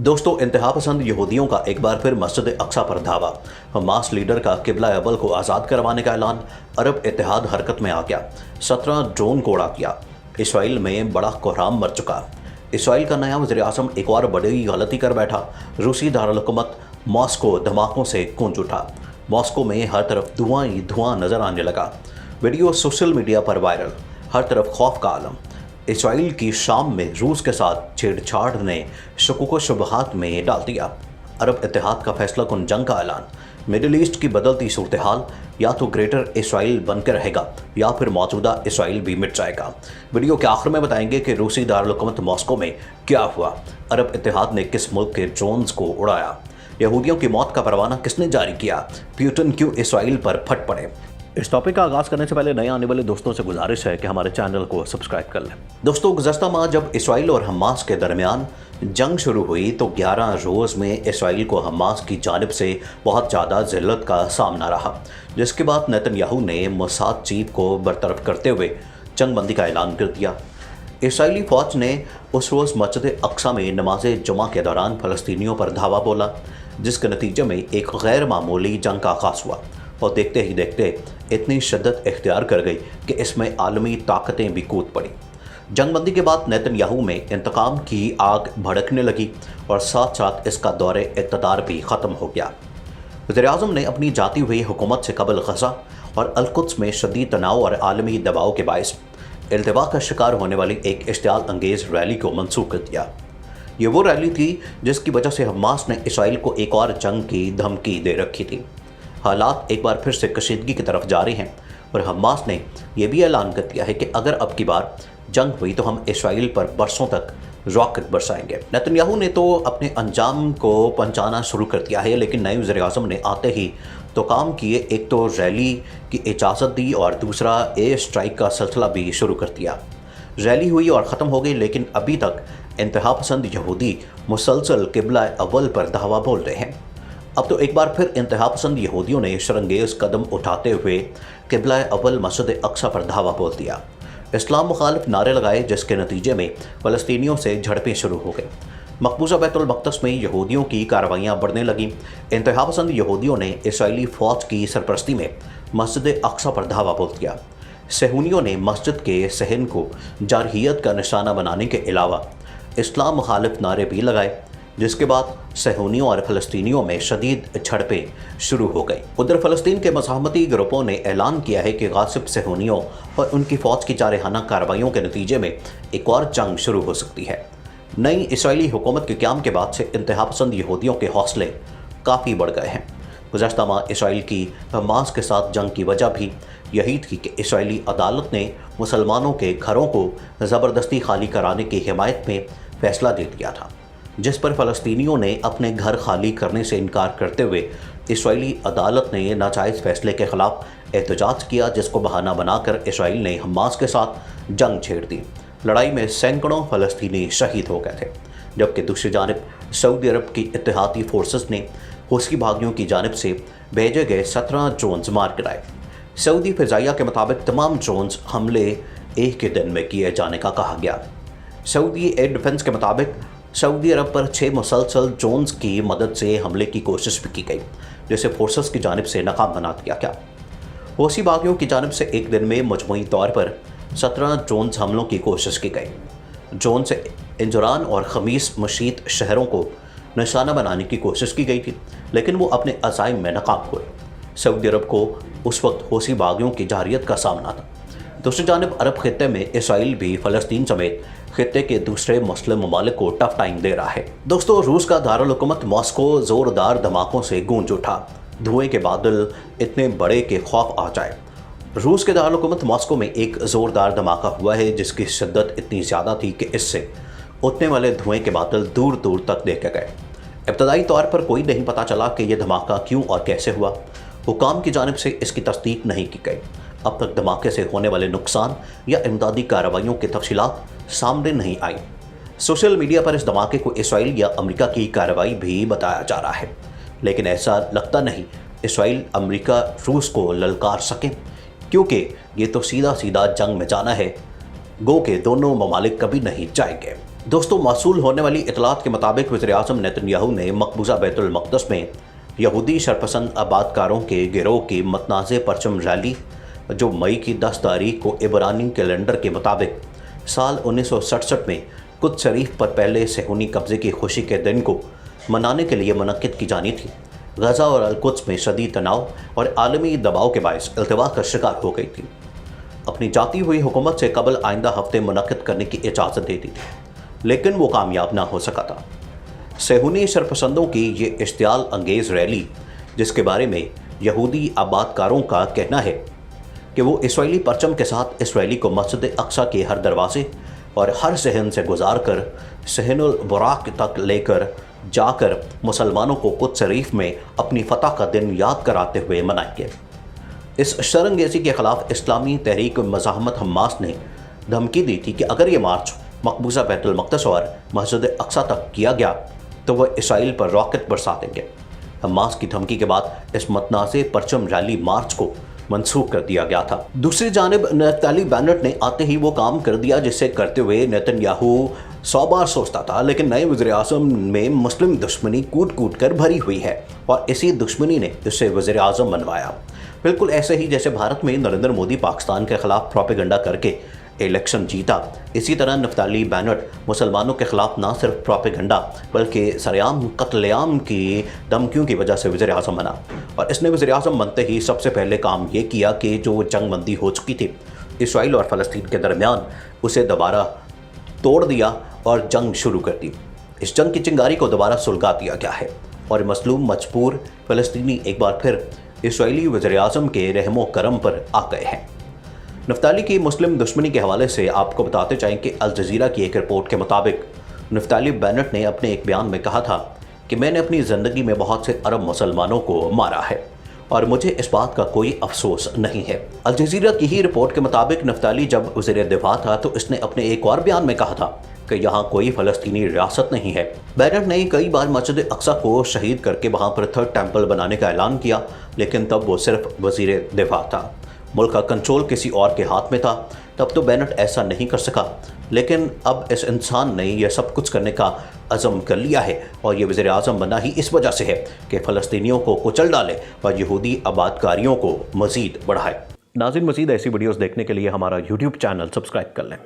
दोस्तों, इंतहा पसंद यहूदियों का एक बार फिर मस्जिद अक्सा पर धावा। हमास लीडर का किबला अव्वल को आज़ाद करवाने का ऐलान। अरब इत्तेहाद हरकत में आ गया। 17 ड्रोन को उड़ा दिया। इसराइल में बड़ा कोहराम मच चुका। इसराइल का नया वज़ीर-ए-आज़म एक और बड़ी गलती कर बैठा। रूसी दारुल-हुकूमत मॉस्को धमाकों से गूंज उठा। मॉस्को में हर तरफ धुआं ही धुआं नजर आने लगा। वीडियो सोशल मीडिया पर वायरल। हर तरफ खौफ का आलम। इसराइल की शाम में रूस के साथ छेड़छाड़ ने शकूक व शुबहात में डाल दिया। अरब इत्तेहाद का फैसला कुन जंग का ऐलान। मिडिल ईस्ट की बदलती सूरत हाल, या तो ग्रेटर इसराइल बनकर रहेगा या फिर मौजूदा इसराइल भी मिट जाएगा। वीडियो के आखिर में बताएंगे कि रूसी दारुल-हुकूमत मॉस्को में क्या हुआ, अरब इत्तेहाद ने किस मुल्क के ड्रोन्स को उड़ाया, यहूदियों की मौत का परवाना किसने जारी किया, पुतिन क्यों इसराइल पर फट पड़े। इस टॉपिक का आगाज़ करने से पहले नए आने वाले दोस्तों से गुजारिश है कि हमारे चैनल को सब्सक्राइब कर लें। दोस्तों, गुज़श्ता माह जब इसराइल और हमास के दरमियान जंग शुरू हुई तो 11 रोज़ में इसराइल को हमास की जानिब से बहुत ज़्यादा ज़िल्लत का सामना रहा, जिसके बाद नेतन्याहू ने मोसाद चीफ को बरतरफ करते हुए जंग बंदी का ऐलान कर दिया। इसराइली फ़ौज ने उस रोज़ मस्जिद अक्सा में नमाज जुमा के दौरान फ़लस्तीनियों पर धावा बोला, जिसके नतीजे में एक गैर मामूली जंग का आगाज़ हुआ और देखते ही देखते इतनी शिद्दत इख्तियार कर गई कि इसमें आलमी ताकतें भी कूद पड़ी। जंगबंदी के बाद नेतन्याहू में इंतकाम की आग भड़कने लगी और साथ साथ इसका दौरे इक़्तिदार भी ख़त्म हो गया। वज़ीर-ए-आज़म ने अपनी जाती हुई हुकूमत से कबल गज़ा और अल-कुद्स में शदीद तनाव और आलमी दबाव के बायस इल्तिवा का शिकार होने वाली एक इश्तियाल अंगेज़ रैली को मनसूख कर दिया। ये वो रैली थी जिसकी वजह से हमास ने इसराइल को एक और जंग की धमकी दे रखी थी। हालात एक बार फिर से कशीदगी की तरफ जा रहे हैं और हमास ने यह भी ऐलान कर दिया है कि अगर अब की बार जंग हुई तो हम इसराइल पर बरसों तक रॉकेट बरसाएंगे। नेतन्याहू ने तो अपने अंजाम को पहुंचाना शुरू कर दिया है, लेकिन नए वज़ीर-ए-आज़म ने आते ही तो काम किए। एक तो रैली की इजाज़त दी और दूसरा एयर स्ट्राइक का सिलसिला भी शुरू कर दिया। रैली हुई और ख़त्म हो गई, लेकिन अभी तक इंतहा पसंद यहूदी मुसलसल किबला अव्वल पर धावा बोल रहे हैं। अब तो एक बार फिर इंतहा पसंद यहूदियों ने शरंगेज़ कदम उठाते हुए किबला अव्वल मस्जिद अक्सा पर धावा बोल दिया। इस्लाम मुखालिफ नारे लगाए, जिसके नतीजे में फ़लस्तीनियों से झड़पें शुरू हो गई। मकबूजा बैतुल मक़दस में यहूदियों की कार्रवाइयाँ बढ़ने लगीं। इंतहा पसंद यहूदियों ने इसराइली फ़ौज की सरपरस्ती में मस्जिद अक्सा पर धावा बोल दिया। सहूनियों ने मस्जिद के सहन को जारहियत का निशाना बनाने के अलावा इस्लाम मुखालिफ नारे भी लगाए, जिसके बाद सहूनियों और फ़लस्तीनियों में शदीद झड़पें शुरू हो गई। उधर फ़लस्तीन के मज़ाहमती ग्रुपों ने ऐलान किया है कि गासिब सहूनियों और उनकी फ़ौज की जारहाना कार्रवाइयों के नतीजे में एक और जंग शुरू हो सकती है। नई इसराइली हुकूमत के क़याम के बाद से इंतहा पसंद यहूदियों के हौसले काफ़ी बढ़ गए हैं। गुज़श्ता माह इसराइल की हमास के साथ जंग की वजह भी यही थी कि इसराइली अदालत ने मुसलमानों के घरों को ज़बरदस्ती खाली कराने की हिमायत में फ़ैसला दे दिया था, जिस पर फ़लस्तीनियों ने अपने घर खाली करने से इनकार करते हुए इसराइली अदालत ने नाजायज़ फ़ैसले के ख़िलाफ़ एहतजाज किया, जिसको बहाना बनाकर इसराइल ने हमास के साथ जंग छेड़ दी। लड़ाई में सैकड़ों फ़लस्तीनी शहीद हो गए थे, जबकि दूसरी जानिब सऊदी अरब की इत्तेहादी फोर्सेस ने हुसी भागियों की जानिब से भेजे गए 17 ड्रोन्स मार गिराए। सऊदी फ़िज़ाइया के मुताबिक तमाम ड्रोन्स हमले एक ही दिन में किए जाने का कहा गया। सऊदी एयर डिफेंस के मुताबिक सऊदी अरब पर 6 मुसलसल ड्रोन्स की मदद से हमले की कोशिश भी की गई, जिसे फोर्सेस की जानिब से नाकाम बना दिया गया। हुसी बागियों की जानिब से एक दिन में मजमूई तौर पर 17 ड्रोन्स हमलों की कोशिश की गई। ड्रोन से इंजरान और खमीस मशीत शहरों को निशाना बनाने की कोशिश की गई थी, लेकिन वो अपने अज़ाइम में नाकाम हुए। सऊदी अरब को उस वक्त हुसी बागियों की जारियत का सामना था। दूसरी जानिब अरब खित्ते में इसराइल भी फ़लस्तीन समेत खित्ते के दूसरे मुस्लिम ममालिक को टफ टाइम दे रहा है। दोस्तों, रूस का दारुल-हुकूमत मॉस्को ज़ोरदार धमाकों से गूंज उठा। धुएं के बादल इतने बड़े कि खौफ आ जाए। रूस के दारुल-हुकूमत मॉस्को में एक ज़ोरदार धमाका हुआ है, जिसकी शिद्दत इतनी ज़्यादा थी कि इससे उठने वाले धुएं के बादल दूर दूर तक देखे गए। इब्तदाई तौर पर कोई नहीं पता चला कि यह धमाका क्यों और कैसे हुआ। हुकाम की जानिब से इसकी तस्दीक नहीं की गई। अब तक धमाके से होने वाले नुकसान या इमदादी कार्रवाइयों की तफसीलात सामने नहीं आई। सोशल मीडिया पर इस धमाके को इसराइल या अमेरिका की कार्रवाई भी बताया जा रहा है, लेकिन ऐसा लगता नहीं इसराइल अमेरिका रूस को ललकार सकें, क्योंकि ये तो सीधा सीधा जंग में जाना है। गो के दोनों ममालिक कभी नहीं जाएंगे। दोस्तों, मौसूल होने वाली इतलात के मुताबिक वज़ीर-ए-आज़म नेतन्याहू ने मकबूजा बैतुल मक़दस में यहूदी शरपसंद आबादकारों के गिरोह की मतनाज़े परचम रैली, जो मई की 10 तारीख को इब्रानी कैलेंडर के मुताबिक साल 1967 में कुद्स शरीफ पर पहले सेहूनी कब्ज़े की खुशी के दिन को मनाने के लिए मुनक्किद की जानी थी, गज़ा और अल-कुद्स में शदीद तनाव और आलमी दबाव के बायस इल्तिवा का शिकार हो गई थी। अपनी जाती हुई हुकूमत से कबल आइंदा हफ्ते मुनक्किद करने की इजाज़त दे दी थी, लेकिन वो कामयाब ना हो सका था। सेहूनी शरपसंदों की ये इश्तियाल अंगेज़ रैली, जिसके बारे में यहूदी आबादकारों का कहना है कि वो इसराइली परचम के साथ इसराइली को मस्जिद अक्सा के हर दरवाजे और हर सहन से गुजार कर सहनुल बुराक तक लेकर जाकर मुसलमानों को कुद्स शरीफ में अपनी फतह का दिन याद कराते हुए मनाएंगे। इस शरंगेज़ी के ख़िलाफ़ इस्लामी तहरीक मज़ाहमत हमास ने धमकी दी थी कि अगर ये मार्च मकबूजा बैतुल मक़दस और मस्जिद अक्सा तक किया गया तो वह इसराइल पर रॉकेट बरसा देंगे। हमास की धमकी के बाद इस मतनाज़े परचम रैली मार्च को मनसूख कर दिया गया था। दूसरी जानिब नफ्ताली बेनेट ने आते ही वो काम कर दिया जिससे करते हुए नेतन्याहू 100 बार सोचता था, लेकिन नए वज़ीर-ए-आज़म में मुस्लिम दुश्मनी कूट कूट कर भरी हुई है और इसी दुश्मनी ने इसे वज़ीर-ए-आज़म बनवाया। बिल्कुल ऐसे ही जैसे भारत में नरेंद्र मोदी पाकिस्तान के खिलाफ प्रोपेगेंडा करके इलेक्शन जीता, इसी तरह नफ्ताली बेनेट मुसलमानों के खिलाफ ना सिर्फ प्रोपेगेंडा बल्कि सरेआम कत्लेआम की धमकियों की वजह से वज़ीर-ए-आज़म बना। और इसने वज़ीर-ए-आज़म बनते ही सबसे पहले काम ये किया कि जो जंग बंदी हो चुकी थी इसराइल और फ़लस्तीन के दरमियान, उसे दोबारा तोड़ दिया और जंग शुरू कर दी। इस जंग की चिंगारी को दोबारा सुलगा दिया गया है और मजलूम मजबूर फ़लस्तीनी एक बार फिर इसराइली वज़ीर-ए-आज़म के रहमो करम पर आ गए हैं। नफ्ताली की मुस्लिम दुश्मनी के हवाले से आपको बताते चाहें कि अल जज़ीरा की एक रिपोर्ट के मुताबिक नफ्ताली बेनेट ने अपने एक बयान में कहा था कि मैंने अपनी ज़िंदगी में बहुत से अरब मुसलमानों को मारा है और मुझे इस बात का कोई अफसोस नहीं है। अल जज़ीरा की ही रिपोर्ट के मुताबिक नफ्ताली जब वज़ीर दिफा था तो इसने अपने एक और बयान में कहा था कि यहाँ कोई फ़लस्तीनी रियासत नहीं है। बेनेट ने कई बार मस्जिद अक्सा को शहीद करके वहाँ पर थर्ड टेम्पल बनाने का ऐलान किया, लेकिन तब वो सिर्फ वज़ीर दिफा था। मुल्क का कंट्रोल किसी और के हाथ में था, तब तो बेनेट ऐसा नहीं कर सका, लेकिन अब इस इंसान ने यह सब कुछ करने का अज़म कर लिया है और ये वज़ीर-ए-आज़म बना ही इस वजह से है कि फ़लस्तीनियों को कुचल डाले और यहूदी आबादकारियों को मज़ीद बढ़ाए। नाज़रीन, मज़ीद ऐसी वीडियोज़ देखने के लिए हमारा YouTube चैनल सब्सक्राइब कर लें।